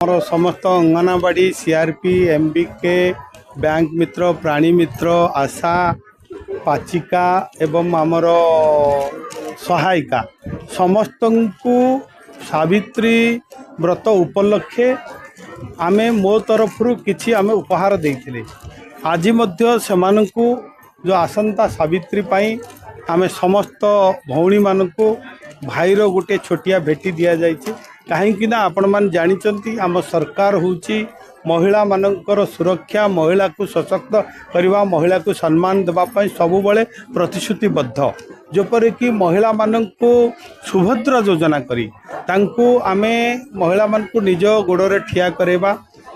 मोर समस्त anganwadi CRP MBK bank मित्र प्राणी मित्र आशा पाचिका एवं आमर सहायिका समस्त को सावित्री व्रत उपलक्षे आमे मो तरफ किछि आमे उपहार देइथिले। आज मध्य सेमानंकु जो आसंता सावित्री पाई आमे समस्त भौणी मानकु भाईर गोटे छोटिया भेटी दिया जाइछि। कहीं ना आपण मान जानिचंती आम सरकार होची महिला मानकर सुरक्षा, महिला को सशक्त करवा, महिला को सम्मान देवा पाई सबुबले प्रतिश्रुतिबद्ध। जोपर कि महिला मानकु सुभद्रा योजना करी तांकु आमे महिला मानकु निज गोड़े ठिया करेबा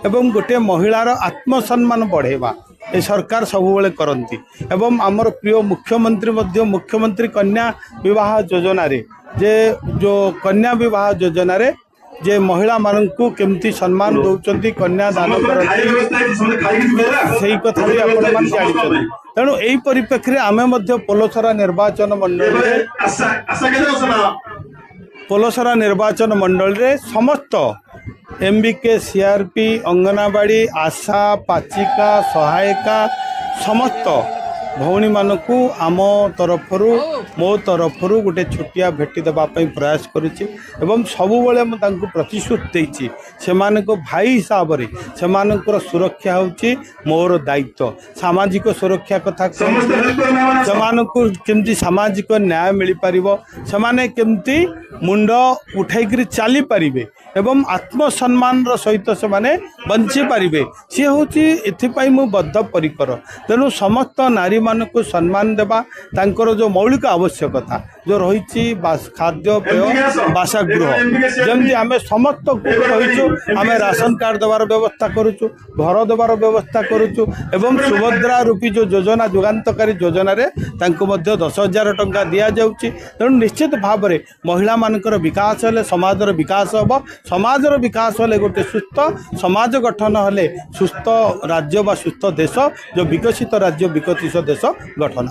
एवं गोटे महिलार आत्मसम्मान बढ़ेबा ए सरकार सबुबले करंती। एवं आमर प्रिय मुख्यमंत्री मध्य मुख्यमंत्री कन्या विवाह योजना रे जे जो कन्या विवाह योजना रे जे महिला मानकु केमती सम्मान दौरान कन्या दान करती कथा भी आपण मान जानिछथि। तेणु एही परिप्रेक्षी आमे मध्य पोलोसरा निर्वाचन मंडल रे समस्त एमबीके सीआरपी अंगनवाड़ी आशा पाचिका सहायिका समस्त भौणी मानकु आम तरफरु मो तरफरु गोटे छोटिया भेटी देवाई प्रयास करुच्ची एवं सबुबले प्रतिश्रुति देइछि सेमानक भाई हिसाब से सेमानकर सुरक्षा होची मोर दायित्व। सामाजिक सुरक्षा कथा सेमानकु केमती सामाजिक न्याय मिल पारिबो, सेमाने केमती मुंड उठाई चली पारिबे एवं आत्मसम्मान सहित से माने बंची पारिबे सी होची एथिपाई मु बद्ध परिकर। तेणु समस्त नारी मानकु सम्मान देबा तांकर जो मौलिक आवश्यकता जो रही खाद्य पेय बासगृह जमी आम समस्त रहीचु आम राशन कार्ड देवार व्यवस्था करुचु, घर देवार व्यवस्था करुचु एवं सुभद्रा रूपी जो योजना जुगान्तकारी योजना रे तांको मध्य 10,000 टंका दिया जाउची। तेणु निश्चित भाव में महिला मानकर विकास हेले समाजर विकास हम, समाजर विकास हेले गोटे सुस्थ समाज गठन हेले सुस्थ राज्य बा सुस्थ देश जो विकसित राज्य विकसित देश गठन।